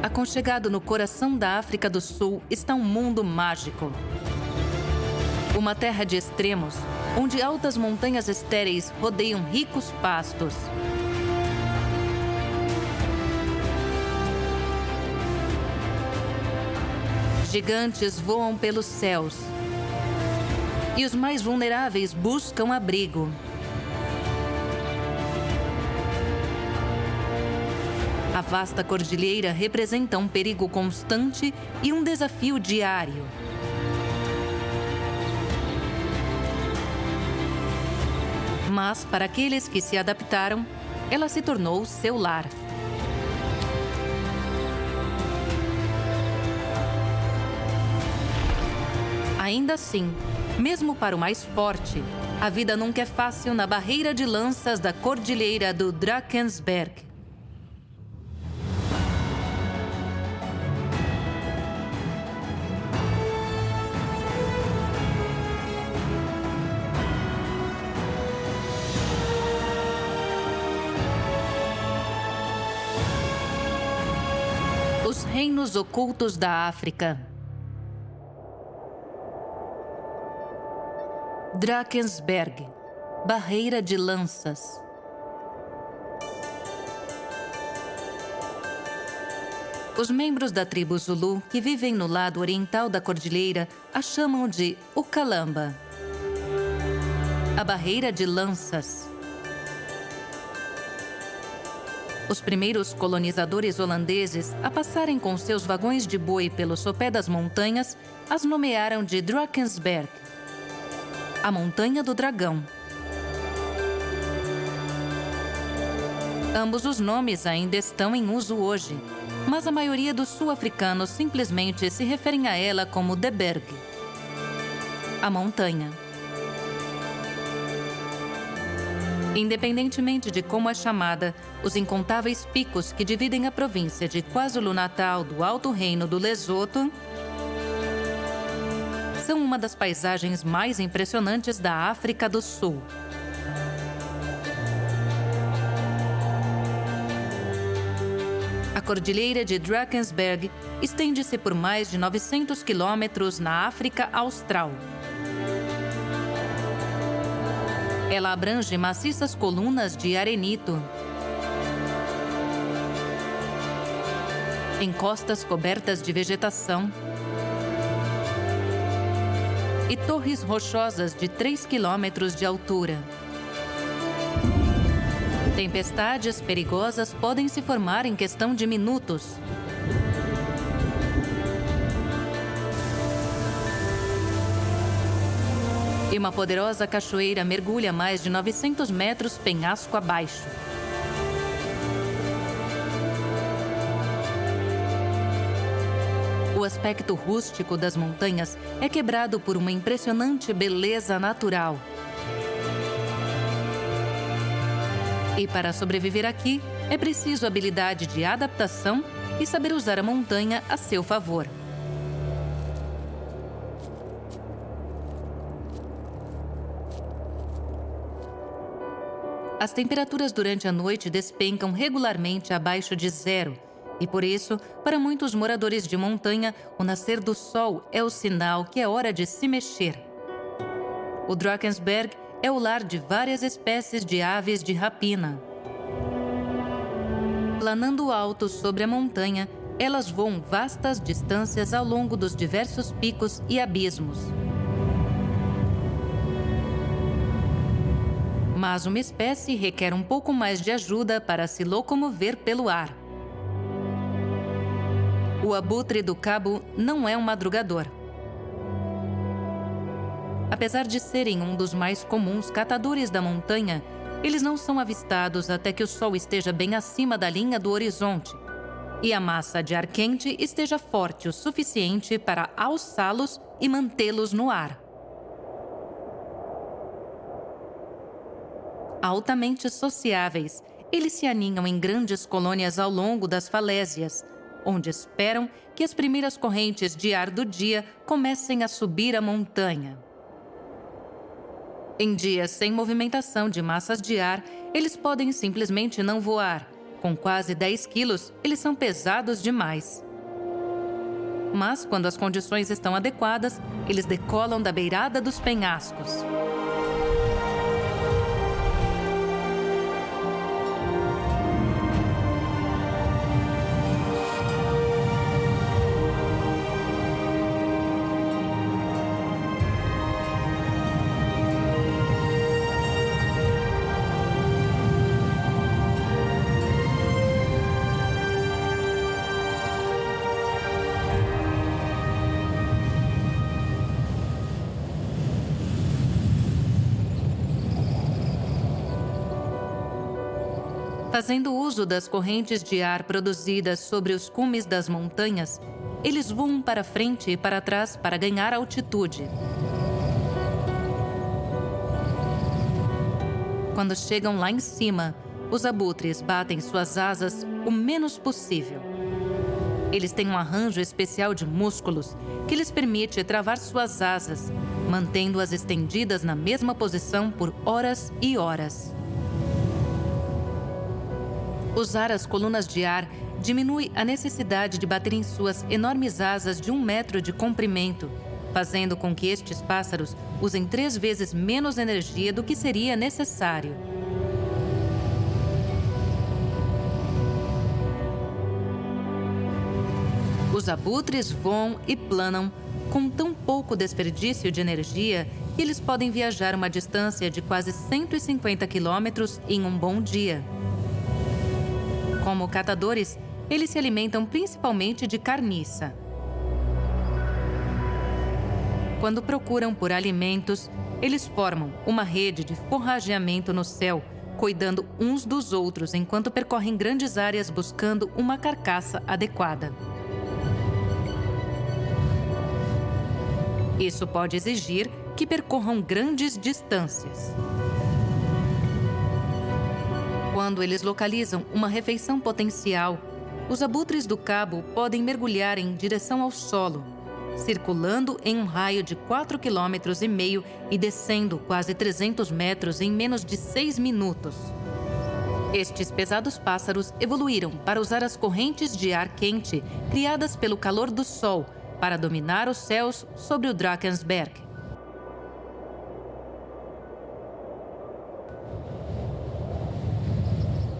Aconchegado no coração da África do Sul está um mundo mágico. Uma terra de extremos, onde altas montanhas estéreis rodeiam ricos pastos. Gigantes voam pelos céus. E os mais vulneráveis buscam abrigo. A vasta cordilheira representa um perigo constante e um desafio diário. Mas, para aqueles que se adaptaram, ela se tornou seu lar. Ainda assim, mesmo para o mais forte, a vida nunca é fácil na barreira de lanças da cordilheira do Drakensberg. Os reinos ocultos da África. Drakensberg, barreira de lanças. Os membros da tribo Zulu, que vivem no lado oriental da cordilheira, a chamam de Ukalamba, a barreira de lanças. Os primeiros colonizadores holandeses a passarem com seus vagões de boi pelo sopé das montanhas as nomearam de Drakensberg, a Montanha do Dragão. Ambos os nomes ainda estão em uso hoje, mas a maioria dos sul-africanos simplesmente se referem a ela como The Berg, a montanha. Independentemente de como é chamada, os incontáveis picos que dividem a província de KwaZulu-Natal do Alto Reino do Lesoto são uma das paisagens mais impressionantes da África do Sul. A cordilheira de Drakensberg estende-se por mais de 900 quilômetros na África Austral. Ela abrange maciças colunas de arenito, encostas cobertas de vegetação e torres rochosas de 3 quilômetros de altura. Tempestades perigosas podem se formar em questão de minutos. E uma poderosa cachoeira mergulha mais de 900 metros penhasco abaixo. O aspecto rústico das montanhas é quebrado por uma impressionante beleza natural. E para sobreviver aqui, é preciso habilidade de adaptação e saber usar a montanha a seu favor. As temperaturas durante a noite despencam regularmente abaixo de zero, e por isso, para muitos moradores de montanha, o nascer do sol é o sinal que é hora de se mexer. O Drakensberg é o lar de várias espécies de aves de rapina. Planando alto sobre a montanha, elas voam vastas distâncias ao longo dos diversos picos e abismos. Mas uma espécie requer um pouco mais de ajuda para se locomover pelo ar. O abutre do cabo não é um madrugador. Apesar de serem um dos mais comuns catadores da montanha, eles não são avistados até que o sol esteja bem acima da linha do horizonte e a massa de ar quente esteja forte o suficiente para alçá-los e mantê-los no ar. Altamente sociáveis, eles se aninham em grandes colônias ao longo das falésias, onde esperam que as primeiras correntes de ar do dia comecem a subir a montanha. Em dias sem movimentação de massas de ar, eles podem simplesmente não voar, Com quase 10 quilos, eles são pesados demais. Mas, quando as condições estão adequadas, eles decolam da beirada dos penhascos. Fazendo uso das correntes de ar produzidas sobre os cumes das montanhas, eles voam para frente e para trás para ganhar altitude. Quando chegam lá em cima, os abutres batem suas asas o menos possível. Eles têm um arranjo especial de músculos que lhes permite travar suas asas, mantendo-as estendidas na mesma posição por horas e horas. Usar as colunas de ar diminui a necessidade de bater em suas enormes asas de 1 metro de comprimento, fazendo com que estes pássaros usem 3 vezes menos energia do que seria necessário. Os abutres voam e planam com tão pouco desperdício de energia que eles podem viajar uma distância de quase 150 quilômetros em um bom dia. Como catadores, eles se alimentam principalmente de carniça. Quando procuram por alimentos, eles formam uma rede de forrageamento no céu, cuidando uns dos outros enquanto percorrem grandes áreas buscando uma carcaça adequada. Isso pode exigir que percorram grandes distâncias. Quando eles localizam uma refeição potencial, os abutres do cabo podem mergulhar em direção ao solo, circulando em um raio de 4,5 km e descendo quase 300 metros em menos de 6 minutos. Estes pesados pássaros evoluíram para usar as correntes de ar quente criadas pelo calor do sol para dominar os céus sobre o Drakensberg.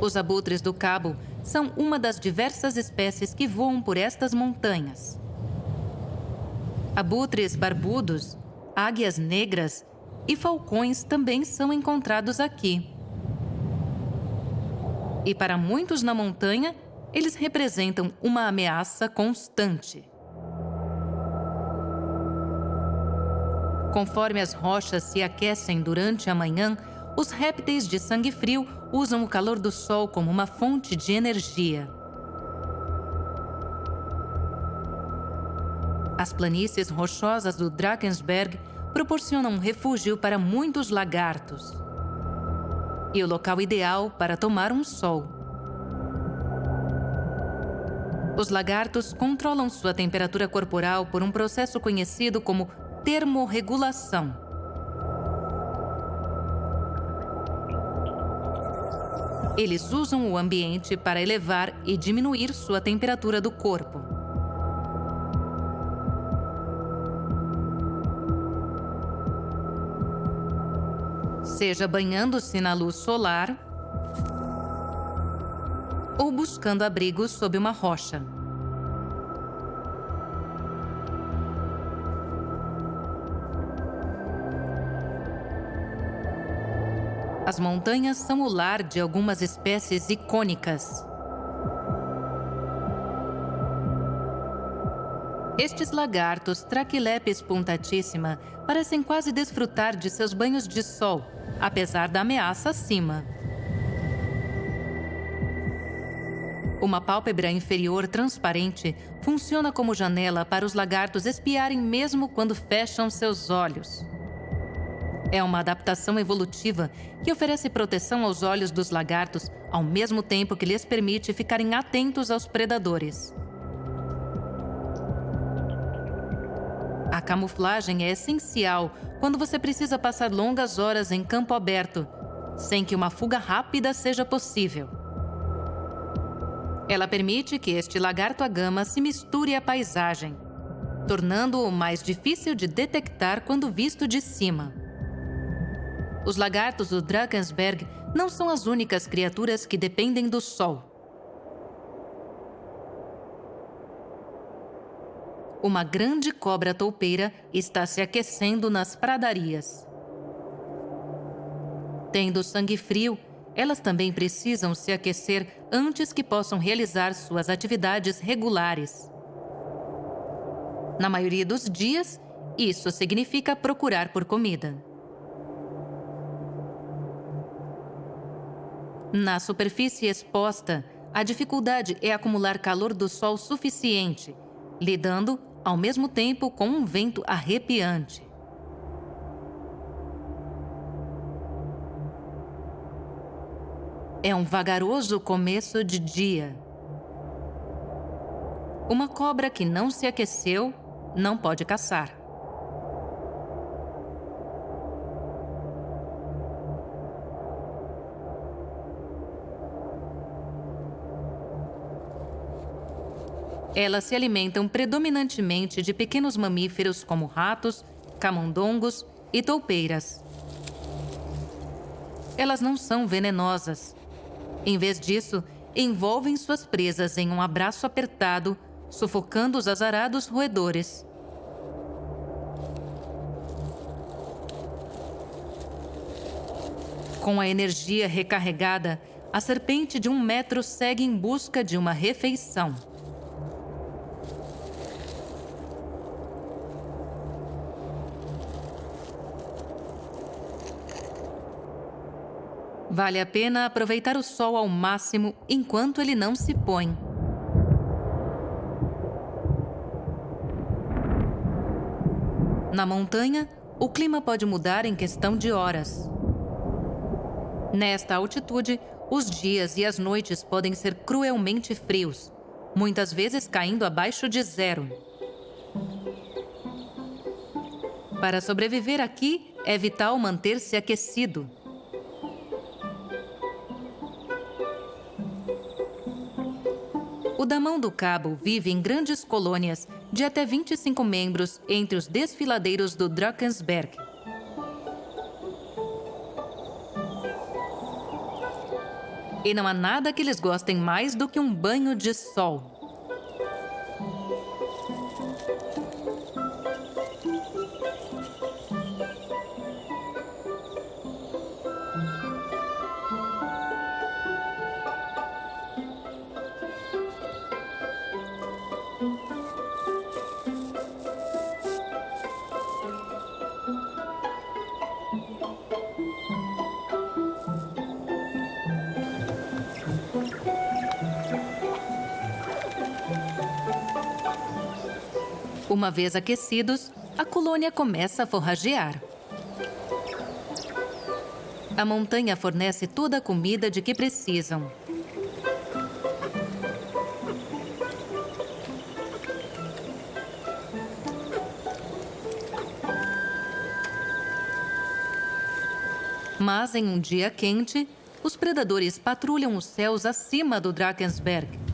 Os abutres do cabo são uma das diversas espécies que voam por estas montanhas. Abutres barbudos, águias negras e falcões também são encontrados aqui. E para muitos na montanha, eles representam uma ameaça constante. Conforme as rochas se aquecem durante a manhã, os répteis de sangue frio usam o calor do sol como uma fonte de energia. As planícies rochosas do Drakensberg proporcionam um refúgio para muitos lagartos e o local ideal para tomar um sol. Os lagartos controlam sua temperatura corporal por um processo conhecido como termorregulação. Eles usam o ambiente para elevar e diminuir sua temperatura do corpo. Seja banhando-se na luz solar ou buscando abrigo sob uma rocha. As montanhas são o lar de algumas espécies icônicas. Estes lagartos, Trachylepis punctatissima, parecem quase desfrutar de seus banhos de sol, apesar da ameaça acima. Uma pálpebra inferior transparente funciona como janela para os lagartos espiarem mesmo quando fecham seus olhos. É uma adaptação evolutiva que oferece proteção aos olhos dos lagartos, ao mesmo tempo que lhes permite ficarem atentos aos predadores. A camuflagem é essencial quando você precisa passar longas horas em campo aberto, sem que uma fuga rápida seja possível. Ela permite que este lagarto-gama se misture à paisagem, tornando-o mais difícil de detectar quando visto de cima. Os lagartos do Drakensberg não são as únicas criaturas que dependem do Sol. Uma grande cobra toupeira está se aquecendo nas pradarias. Tendo sangue frio, elas também precisam se aquecer antes que possam realizar suas atividades regulares. Na maioria dos dias, isso significa procurar por comida. Na superfície exposta, a dificuldade é acumular calor do sol suficiente, lidando, ao mesmo tempo, com um vento arrepiante. É um vagaroso começo de dia. Uma cobra que não se aqueceu não pode caçar. Elas se alimentam predominantemente de pequenos mamíferos como ratos, camundongos e toupeiras. Elas não são venenosas. Em vez disso, envolvem suas presas em um abraço apertado, sufocando os azarados roedores. Com a energia recarregada, a serpente de 1 metro segue em busca de uma refeição. Vale a pena aproveitar o sol ao máximo enquanto ele não se põe. Na montanha, o clima pode mudar em questão de horas. Nesta altitude, os dias e as noites podem ser cruelmente frios, muitas vezes caindo abaixo de 0. Para sobreviver aqui, é vital manter-se aquecido. O damão do cabo vive em grandes colônias de até 25 membros entre os desfiladeiros do Drakensberg. E não há nada que eles gostem mais do que um banho de sol. Uma vez aquecidos, a colônia começa a forragear. A montanha fornece toda a comida de que precisam. Mas em um dia quente, os predadores patrulham os céus acima do Drakensberg.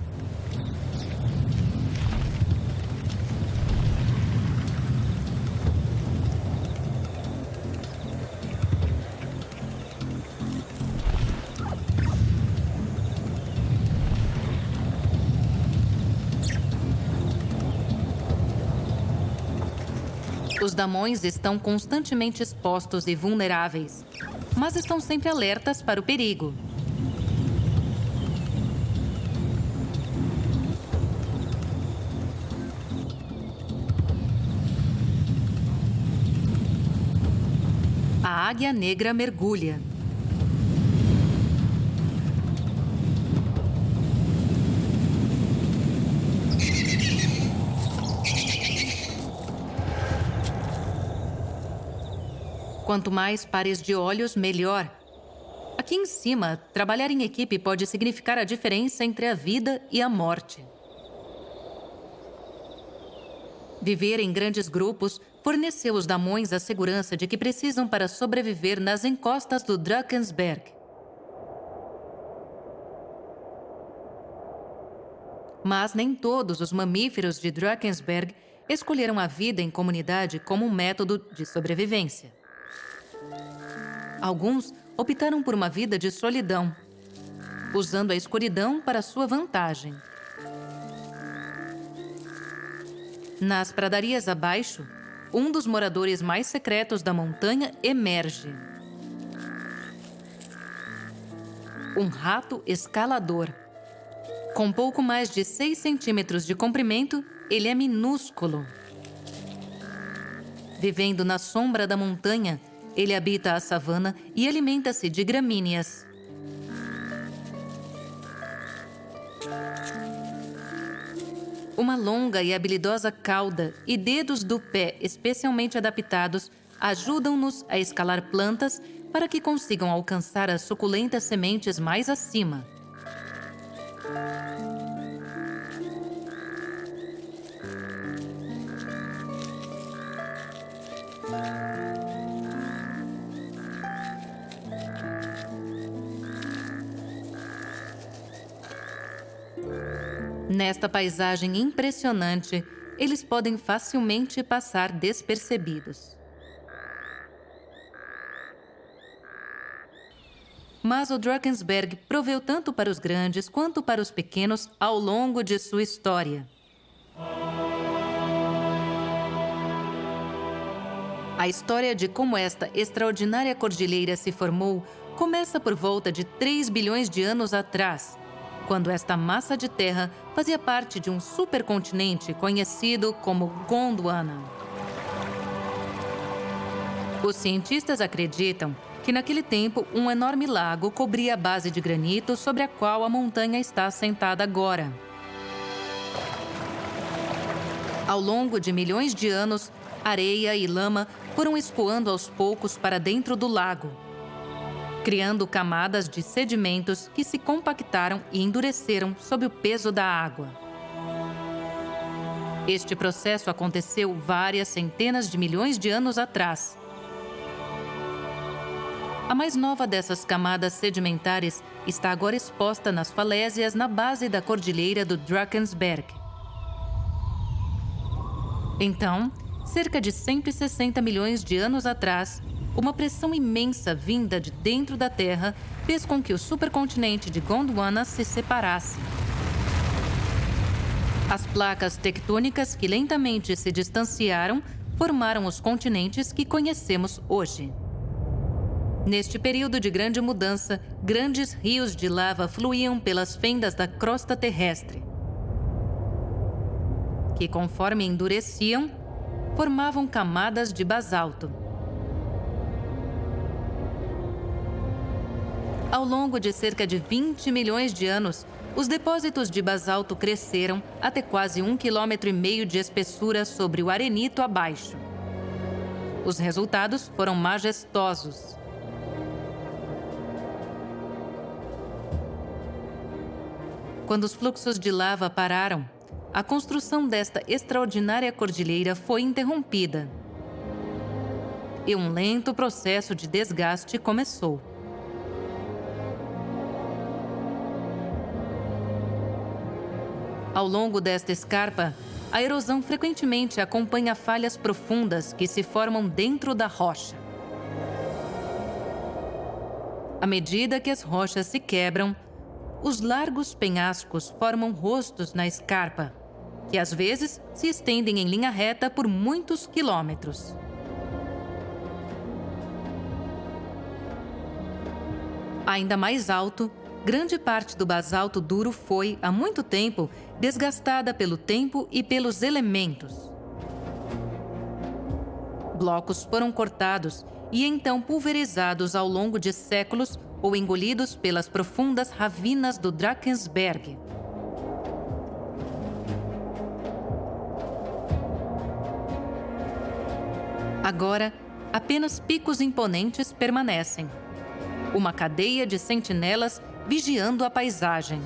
Os damões estão constantemente expostos e vulneráveis, mas estão sempre alertas para o perigo. A águia negra mergulha. Quanto mais pares de olhos, melhor. Aqui em cima, trabalhar em equipe pode significar a diferença entre a vida e a morte. Viver em grandes grupos forneceu os damões a segurança de que precisam para sobreviver nas encostas do Drakensberg. Mas nem todos os mamíferos de Drakensberg escolheram a vida em comunidade como um método de sobrevivência. Alguns optaram por uma vida de solidão, usando a escuridão para sua vantagem. Nas pradarias abaixo, um dos moradores mais secretos da montanha emerge. Um rato escalador. Com pouco mais de 6 centímetros de comprimento, ele é minúsculo. Vivendo na sombra da montanha, ele habita a savana e alimenta-se de gramíneas. Uma longa e habilidosa cauda e dedos do pé especialmente adaptados ajudam-nos a escalar plantas para que consigam alcançar as suculentas sementes mais acima. Nesta paisagem impressionante, eles podem facilmente passar despercebidos. Mas o Drakensberg proveu tanto para os grandes quanto para os pequenos ao longo de sua história. A história de como esta extraordinária cordilheira se formou começa por volta de 3 bilhões de anos atrás, quando esta massa de terra fazia parte de um supercontinente conhecido como Gondwana. Os cientistas acreditam que naquele tempo um enorme lago cobria a base de granito sobre a qual a montanha está assentada agora. Ao longo de milhões de anos, areia e lama foram escoando aos poucos para dentro do lago, criando camadas de sedimentos que se compactaram e endureceram sob o peso da água. Este processo aconteceu várias centenas de milhões de anos atrás. A mais nova dessas camadas sedimentares está agora exposta nas falésias na base da cordilheira do Drakensberg. Então, cerca de 160 milhões de anos atrás, uma pressão imensa vinda de dentro da Terra fez com que o supercontinente de Gondwana se separasse. As placas tectônicas que lentamente se distanciaram formaram os continentes que conhecemos hoje. Neste período de grande mudança, grandes rios de lava fluíam pelas fendas da crosta terrestre, que, conforme endureciam, formavam camadas de basalto. Ao longo de cerca de 20 milhões de anos, os depósitos de basalto cresceram até quase 1,5 km de espessura sobre o arenito abaixo. Os resultados foram majestosos. Quando os fluxos de lava pararam, a construção desta extraordinária cordilheira foi interrompida e um lento processo de desgaste começou. Ao longo desta escarpa, a erosão frequentemente acompanha falhas profundas que se formam dentro da rocha. À medida que as rochas se quebram, os largos penhascos formam rostos na escarpa, que às vezes se estendem em linha reta por muitos quilômetros. Ainda mais alto, grande parte do basalto duro foi, há muito tempo, desgastada pelo tempo e pelos elementos. Blocos foram cortados e então pulverizados ao longo de séculos ou engolidos pelas profundas ravinas do Drakensberg. Agora, apenas picos imponentes permanecem. Uma cadeia de sentinelas vigiando a paisagem.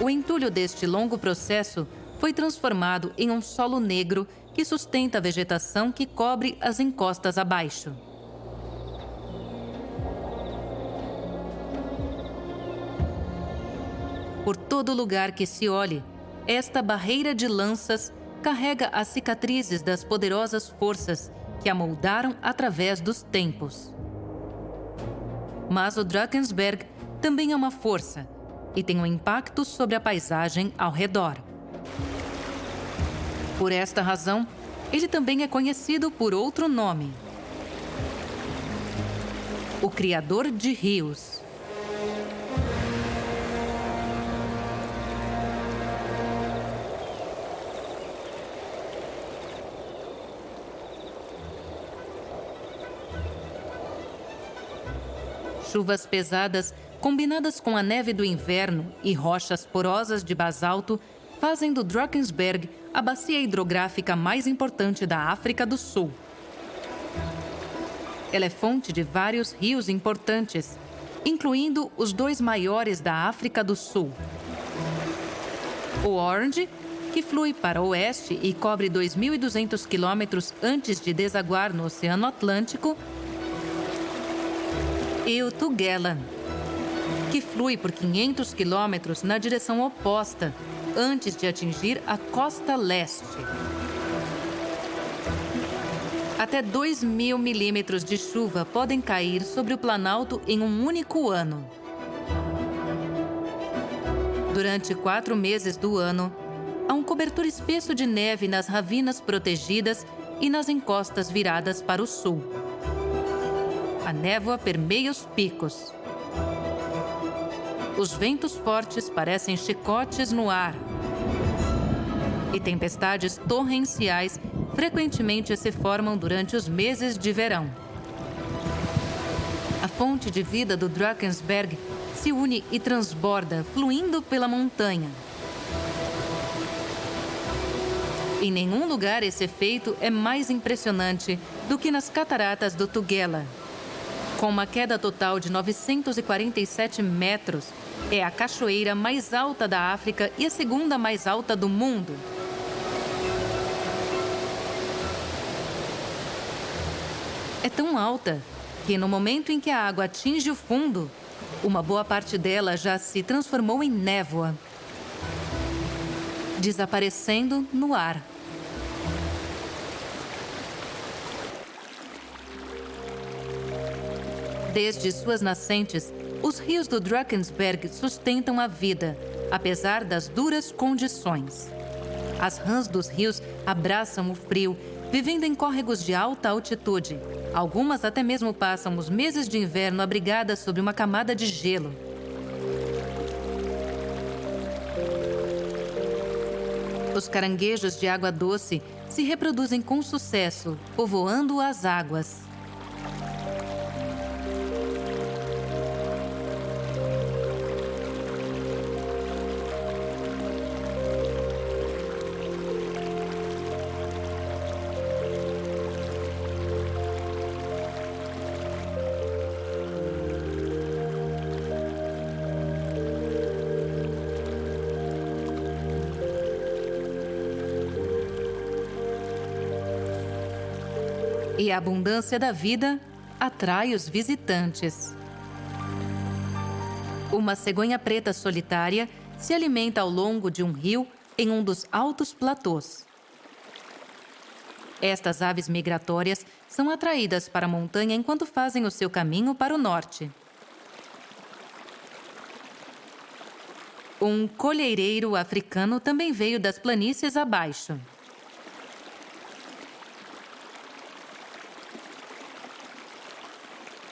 O entulho deste longo processo foi transformado em um solo negro que sustenta a vegetação que cobre as encostas abaixo. Por todo lugar que se olhe, esta barreira de lanças carrega as cicatrizes das poderosas forças que a moldaram através dos tempos. Mas o Drakensberg também é uma força e tem um impacto sobre a paisagem ao redor. Por esta razão, ele também é conhecido por outro nome: o Criador de Rios. Chuvas pesadas, combinadas com a neve do inverno e rochas porosas de basalto, fazem do Drakensberg a bacia hidrográfica mais importante da África do Sul. Ela é fonte de vários rios importantes, incluindo os dois maiores da África do Sul: o Orange, que flui para o oeste e cobre 2.200 quilômetros antes de desaguar no Oceano Atlântico, e o Tugela, que flui por 500 quilômetros na direção oposta, antes de atingir a costa leste. Até 2.000 milímetros de chuva podem cair sobre o Planalto em um único ano. Durante 4 meses do ano, há um cobertor espesso de neve nas ravinas protegidas e nas encostas viradas para o sul. A névoa permeia os picos. Os ventos fortes parecem chicotes no ar. E tempestades torrenciais frequentemente se formam durante os meses de verão. A fonte de vida do Drakensberg se une e transborda, fluindo pela montanha. Em nenhum lugar esse efeito é mais impressionante do que nas cataratas do Tugela. Com uma queda total de 947 metros, é a cachoeira mais alta da África e a segunda mais alta do mundo. É tão alta que, no momento em que a água atinge o fundo, uma boa parte dela já se transformou em névoa, desaparecendo no ar. Desde suas nascentes, os rios do Drakensberg sustentam a vida, apesar das duras condições. As rãs dos rios abraçam o frio, vivendo em córregos de alta altitude. Algumas até mesmo passam os meses de inverno abrigadas sob uma camada de gelo. Os caranguejos de água doce se reproduzem com sucesso, povoando as águas. E a abundância da vida atrai os visitantes. Uma cegonha preta solitária se alimenta ao longo de um rio em um dos altos platôs. Estas aves migratórias são atraídas para a montanha enquanto fazem o seu caminho para o norte. Um colheireiro africano também veio das planícies abaixo.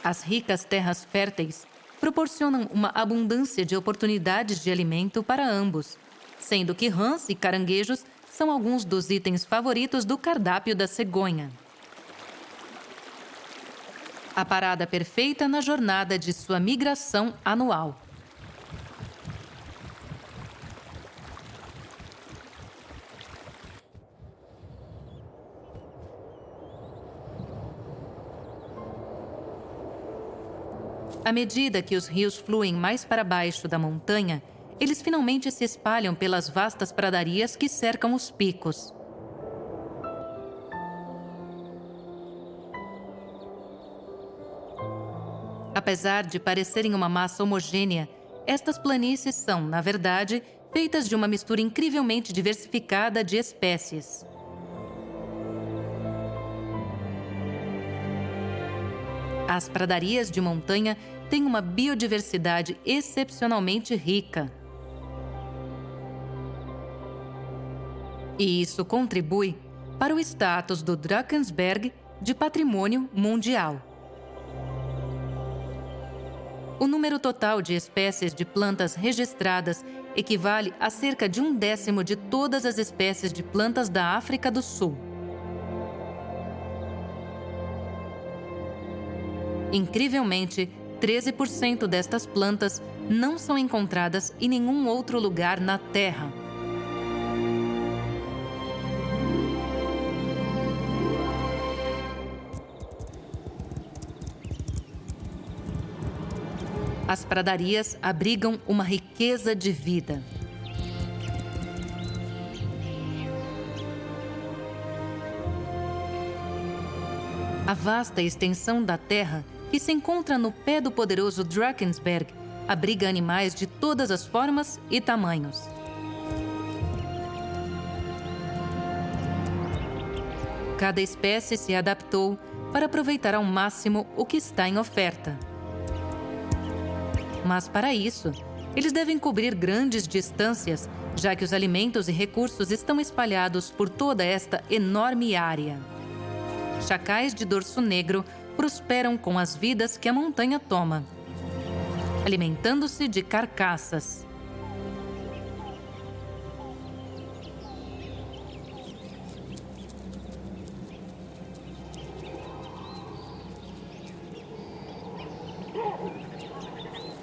As ricas terras férteis proporcionam uma abundância de oportunidades de alimento para ambos, sendo que rãs e caranguejos são alguns dos itens favoritos do cardápio da cegonha. A parada perfeita na jornada de sua migração anual. À medida que os rios fluem mais para baixo da montanha, eles finalmente se espalham pelas vastas pradarias que cercam os picos. Apesar de parecerem uma massa homogênea, Estas planícies são, na verdade, feitas de uma mistura incrivelmente diversificada de espécies. As pradarias de montanha têm uma biodiversidade excepcionalmente rica. E isso contribui para o status do Drakensberg de patrimônio mundial. O número total de espécies de plantas registradas equivale a cerca de 1/10 de todas as espécies de plantas da África do Sul. Incrivelmente, 13% destas plantas não são encontradas em nenhum outro lugar na Terra. As pradarias abrigam uma riqueza de vida. A vasta extensão da terra, que se encontra no pé do poderoso Drakensberg, abriga animais de todas as formas e tamanhos. Cada espécie se adaptou para aproveitar ao máximo o que está em oferta. Mas, para isso, eles devem cobrir grandes distâncias, já que os alimentos e recursos estão espalhados por toda esta enorme área. Chacais de dorso negro prosperam com as vidas que a montanha toma, alimentando-se de carcaças.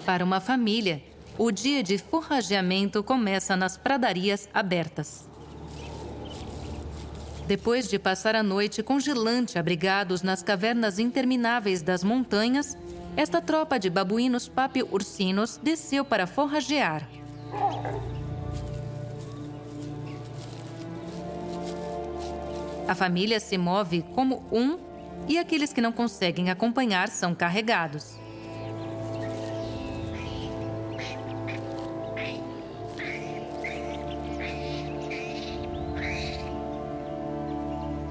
Para uma família, o dia de forrageamento começa nas pradarias abertas. Depois de passar a noite congelante abrigados nas cavernas intermináveis das montanhas, esta tropa de babuínos papi-ursinos desceu para forragear. A família se move como um e aqueles que não conseguem acompanhar são carregados.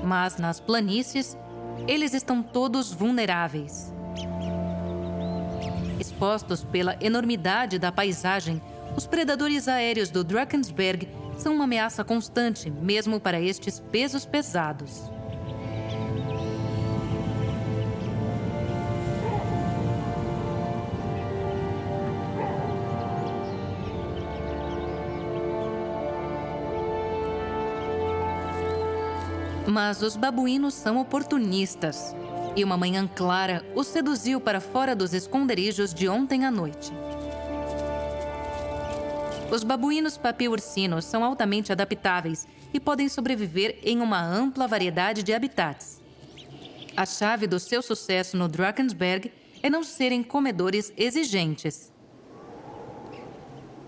Mas nas planícies, eles estão todos vulneráveis. Expostos pela enormidade da paisagem, os predadores aéreos do Drakensberg são uma ameaça constante, mesmo para estes pesos pesados. Mas os babuínos são oportunistas, e uma manhã clara os seduziu para fora dos esconderijos de ontem à noite. Os babuínos papi-ursinos são altamente adaptáveis e podem sobreviver em uma ampla variedade de habitats. A chave do seu sucesso no Drakensberg é não serem comedores exigentes.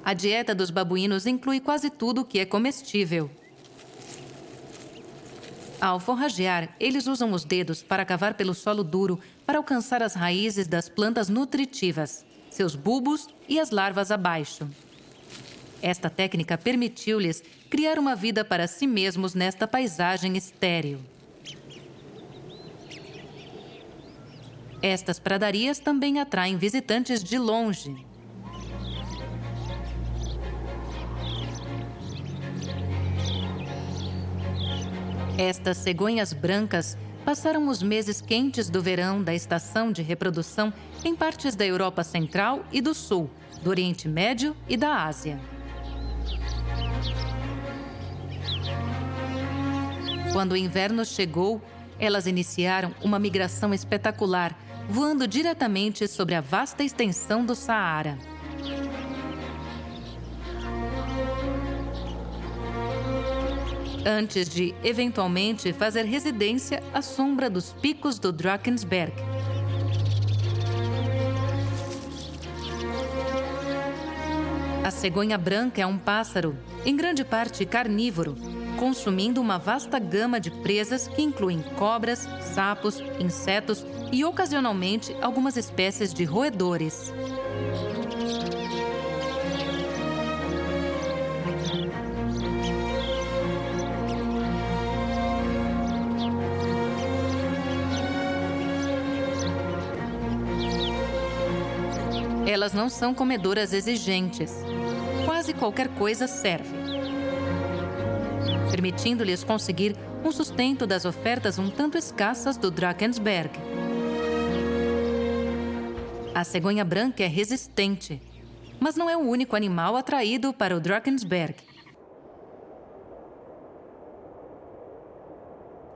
A dieta dos babuínos inclui quase tudo que é comestível. Ao forragear, eles usam os dedos para cavar pelo solo duro para alcançar as raízes das plantas nutritivas, seus bulbos e as larvas abaixo. Esta técnica permitiu-lhes criar uma vida para si mesmos nesta paisagem estéril. Estas pradarias também atraem visitantes de longe. Estas cegonhas brancas passaram os meses quentes do verão da estação de reprodução em partes da Europa Central e do Sul, do Oriente Médio e da Ásia. Quando o inverno chegou, elas iniciaram uma migração espetacular, voando diretamente sobre a vasta extensão do Saara. Antes de, eventualmente, fazer residência à sombra dos picos do Drakensberg. A cegonha branca é um pássaro, em grande parte carnívoro, consumindo uma vasta gama de presas que incluem cobras, sapos, insetos e, ocasionalmente, algumas espécies de roedores. Elas não são comedoras exigentes. Quase qualquer coisa serve, permitindo-lhes conseguir um sustento das ofertas um tanto escassas do Drakensberg. A cegonha branca é resistente, mas não é o único animal atraído para o Drakensberg.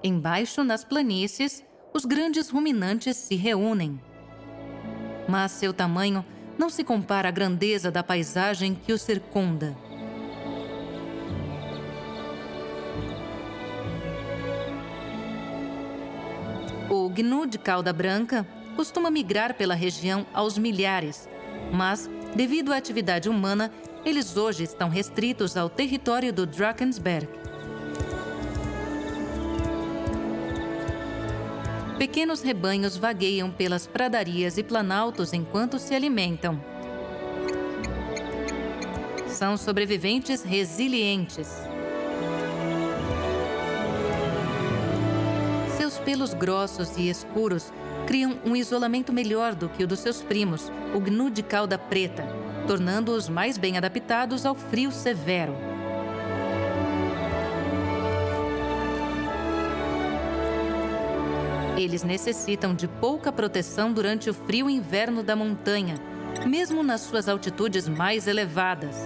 Embaixo, nas planícies, os grandes ruminantes se reúnem. Mas seu tamanho não se compara à grandeza da paisagem que o circunda. O gnu de cauda branca costuma migrar pela região aos milhares, mas, devido à atividade humana, eles hoje estão restritos ao território do Drakensberg. Pequenos rebanhos vagueiam pelas pradarias e planaltos enquanto se alimentam. São sobreviventes resilientes. Seus pelos grossos e escuros criam um isolamento melhor do que o dos seus primos, o gnu de cauda preta, tornando-os mais bem adaptados ao frio severo. Eles necessitam de pouca proteção durante o frio inverno da montanha, mesmo nas suas altitudes mais elevadas.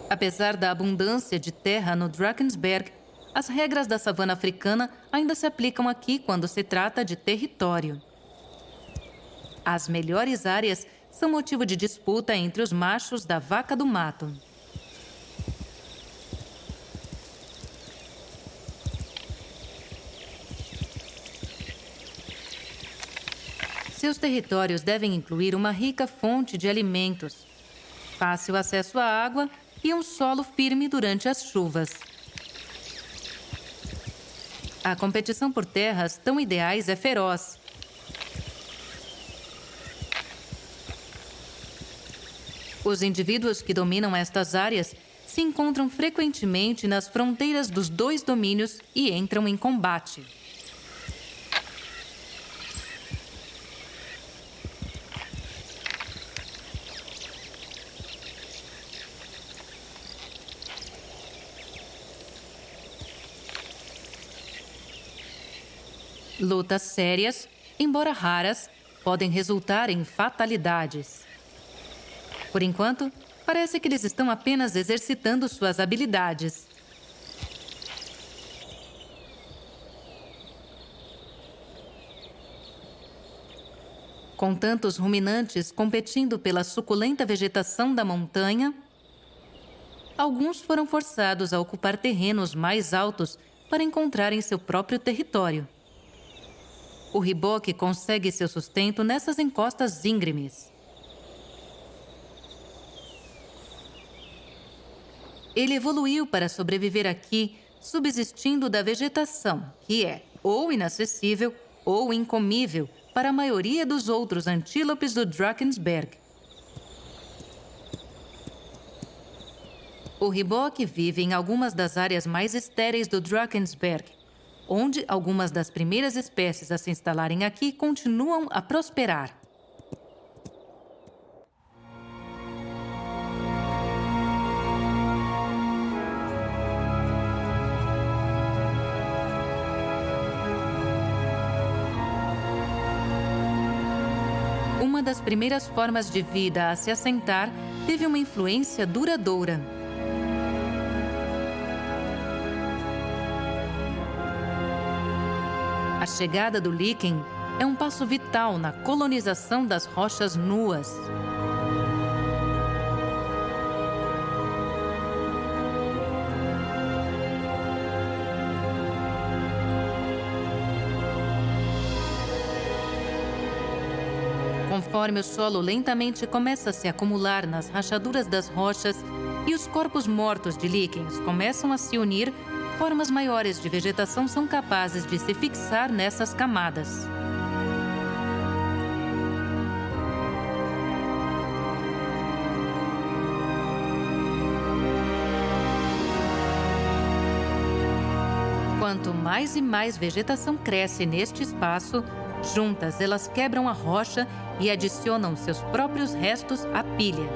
Apesar da abundância de terra no Drakensberg, as regras da savana africana ainda se aplicam aqui quando se trata de território. As melhores áreas são motivo de disputa entre os machos da vaca do mato. Seus territórios devem incluir uma rica fonte de alimentos, fácil acesso à água e um solo firme durante as chuvas. A competição por terras tão ideais é feroz. Os indivíduos que dominam estas áreas se encontram frequentemente nas fronteiras dos dois domínios e entram em combate. Lutas sérias, embora raras, podem resultar em fatalidades. Por enquanto, parece que eles estão apenas exercitando suas habilidades. Com tantos ruminantes competindo pela suculenta vegetação da montanha, alguns foram forçados a ocupar terrenos mais altos para encontrarem seu próprio território. O riboque consegue seu sustento nessas encostas íngremes. Ele evoluiu para sobreviver aqui, subsistindo da vegetação, que é ou inacessível ou incomível para a maioria dos outros antílopes do Drakensberg. O riboque vive em algumas das áreas mais estéreis do Drakensberg, onde algumas das primeiras espécies a se instalarem aqui continuam a prosperar. Uma das primeiras formas de vida a se assentar teve uma influência duradoura. A chegada do líquen é um passo vital na colonização das rochas nuas. Com Conforme o solo lentamente começa a se acumular nas rachaduras das rochas e os corpos mortos de líquens começam a se unir, formas maiores de vegetação são capazes de se fixar nessas camadas. Quanto mais e mais vegetação cresce neste espaço, juntas elas quebram a rocha e adicionam seus próprios restos à pilha.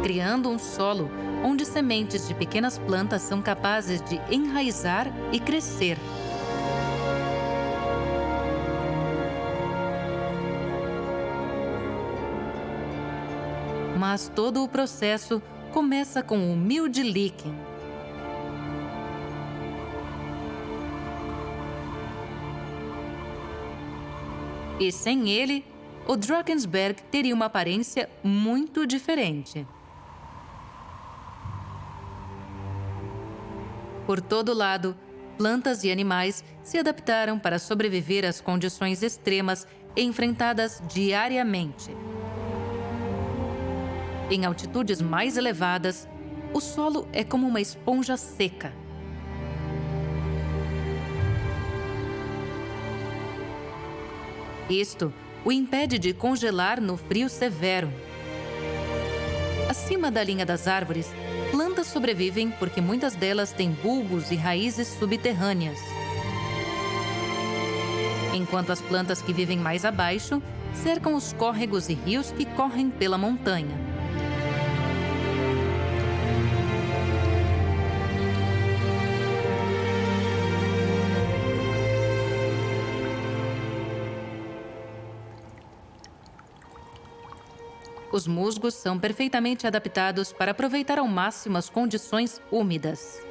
Criando um solo onde sementes de pequenas plantas são capazes de enraizar e crescer. Mas todo o processo começa com o humilde líquen. E sem ele, o Drakensberg teria uma aparência muito diferente. Por todo lado, plantas e animais se adaptaram para sobreviver às condições extremas enfrentadas diariamente. Em altitudes mais elevadas, o solo é como uma esponja seca. Isto o impede de congelar no frio severo. Acima da linha das árvores, plantas sobrevivem porque muitas delas têm bulbos e raízes subterrâneas. Enquanto as plantas que vivem mais abaixo cercam os córregos e rios que correm pela montanha. Os musgos são perfeitamente adaptados para aproveitar ao máximo as condições úmidas.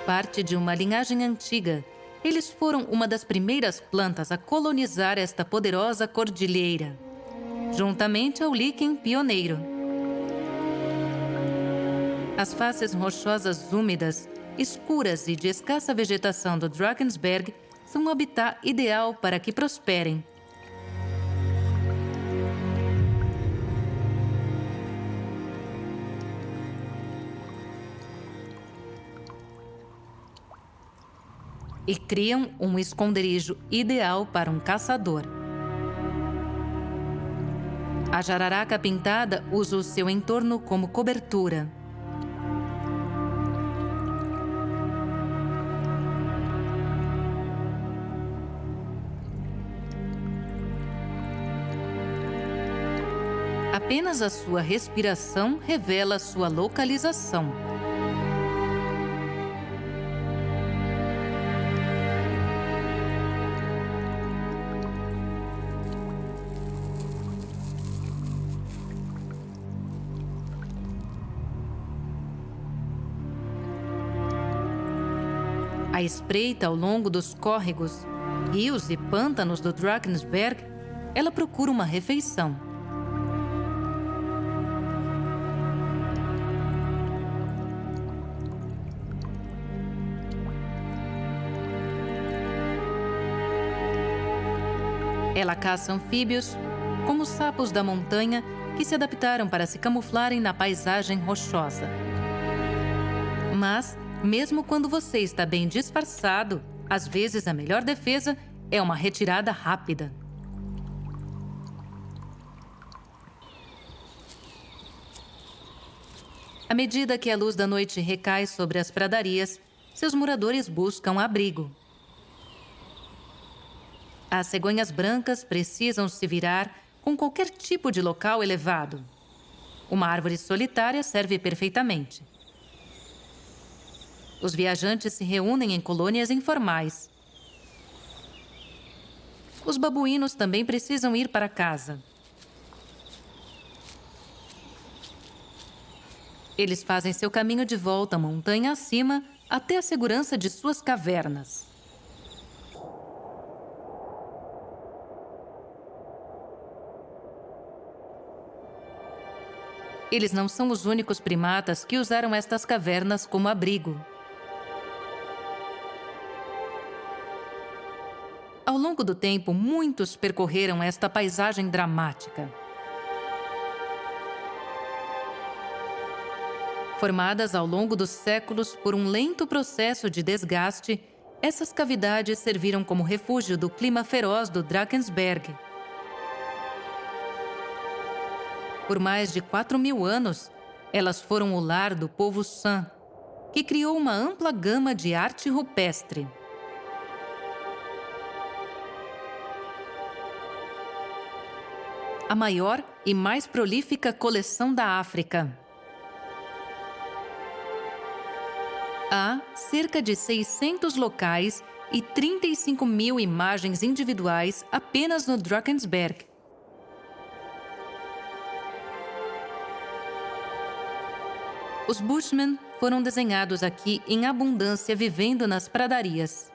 Parte de uma linhagem antiga, eles foram uma das primeiras plantas a colonizar esta poderosa cordilheira, juntamente ao líquen pioneiro. As faces rochosas úmidas, escuras e de escassa vegetação do Drakensberg são um habitat ideal para que prosperem. E criam um esconderijo ideal para um caçador. A jararaca pintada usa o seu entorno como cobertura. Apenas a sua respiração revela sua localização. À espreita ao longo dos córregos, rios e pântanos do Drakensberg, ela procura uma refeição. Ela caça anfíbios, como os sapos da montanha, que se adaptaram para se camuflarem na paisagem rochosa. Mas, mesmo quando você está bem disfarçado, às vezes a melhor defesa é uma retirada rápida. À medida que a luz da noite recai sobre as pradarias, seus moradores buscam abrigo. As cegonhas brancas precisam se virar com qualquer tipo de local elevado. Uma árvore solitária serve perfeitamente. Os viajantes se reúnem em colônias informais. Os babuínos também precisam ir para casa. Eles fazem seu caminho de volta montanha acima até a segurança de suas cavernas. Eles não são os únicos primatas que usaram estas cavernas como abrigo. Ao longo do tempo, muitos percorreram esta paisagem dramática. Formadas ao longo dos séculos por um lento processo de desgaste, essas cavidades serviram como refúgio do clima feroz do Drakensberg. Por mais de 4.000 anos, elas foram o lar do povo San, que criou uma ampla gama de arte rupestre. A maior e mais prolífica coleção da África. Há cerca de 600 locais e 35.000 imagens individuais apenas no Drakensberg. Os Bushmen foram desenhados aqui em abundância, vivendo nas pradarias.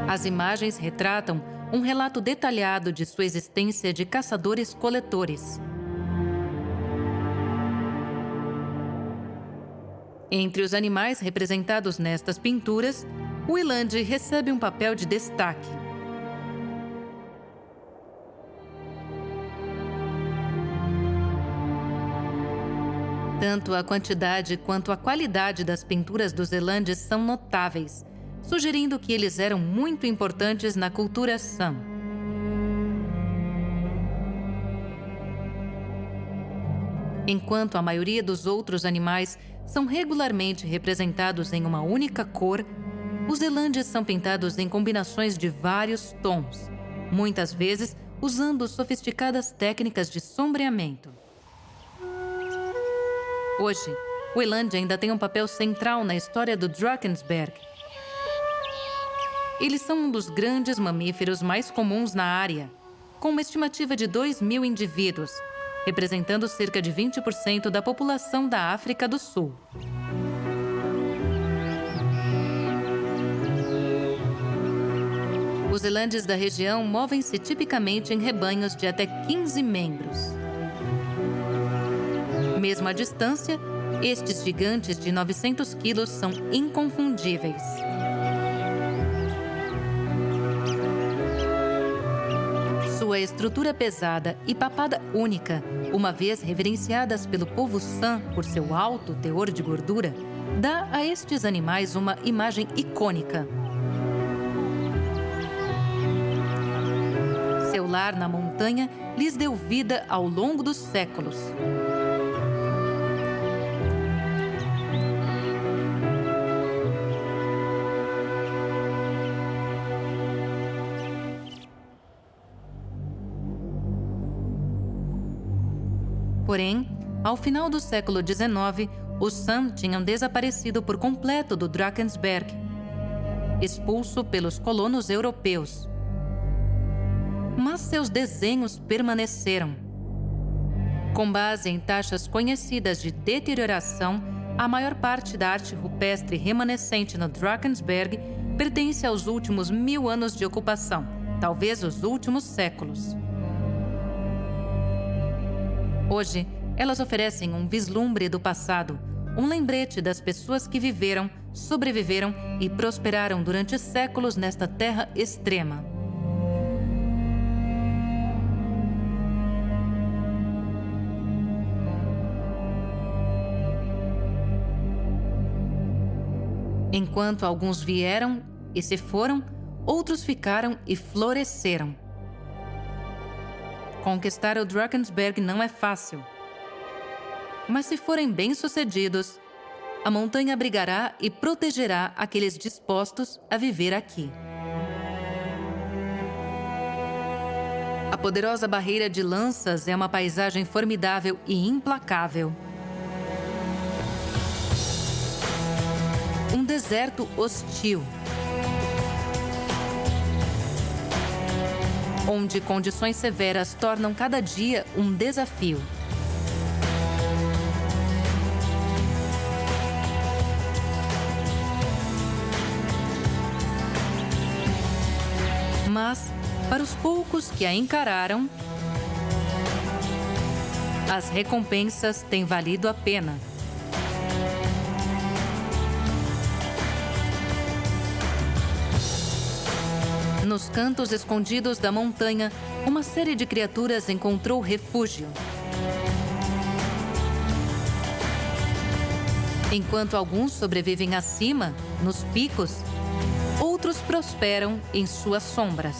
As imagens retratam um relato detalhado de sua existência de caçadores-coletores. Entre os animais representados nestas pinturas, o eland recebe um papel de destaque. Tanto a quantidade quanto a qualidade das pinturas dos elandes são notáveis, sugerindo que eles eram muito importantes na cultura San. Enquanto a maioria dos outros animais são regularmente representados em uma única cor, os elandes são pintados em combinações de vários tons, muitas vezes usando sofisticadas técnicas de sombreamento. Hoje, o eland ainda tem um papel central na história do Drakensberg. Eles são um dos grandes mamíferos mais comuns na área, com uma estimativa de 2.000 indivíduos, representando cerca de 20% da população da África do Sul. Os elandes da região movem-se tipicamente em rebanhos de até 15 membros. Mesmo à distância, estes gigantes de 900 quilos são inconfundíveis. Sua estrutura pesada e papada única, uma vez reverenciadas pelo povo San por seu alto teor de gordura, dá a estes animais uma imagem icônica. Seu lar na montanha lhes deu vida ao longo dos séculos. Porém, ao final do século XIX, os San tinham desaparecido por completo do Drakensberg, expulso pelos colonos europeus. Mas seus desenhos permaneceram. Com base em taxas conhecidas de deterioração, a maior parte da arte rupestre remanescente no Drakensberg pertence aos últimos 1.000 anos de ocupação, talvez os últimos séculos. Hoje, elas oferecem um vislumbre do passado, um lembrete das pessoas que viveram, sobreviveram e prosperaram durante séculos nesta terra extrema. Enquanto alguns vieram e se foram, outros ficaram e floresceram. Conquistar o Drakensberg não é fácil. Mas se forem bem-sucedidos, a montanha abrigará e protegerá aqueles dispostos a viver aqui. A poderosa barreira de lanças é uma paisagem formidável e implacável. Um deserto hostil, onde condições severas tornam cada dia um desafio. Mas, para os poucos que a encararam, as recompensas têm valido a pena. Nos cantos escondidos da montanha, uma série de criaturas encontrou refúgio. Enquanto alguns sobrevivem acima, nos picos, outros prosperam em suas sombras.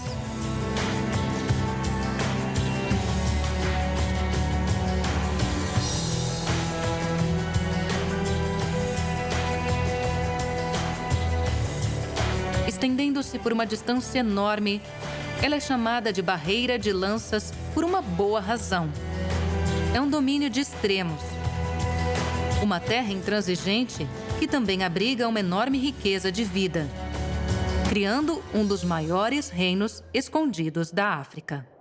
Estendendo-se por uma distância enorme, ela é chamada de barreira de lanças por uma boa razão. É um domínio de extremos. Uma terra intransigente que também abriga uma enorme riqueza de vida, criando um dos maiores reinos escondidos da África.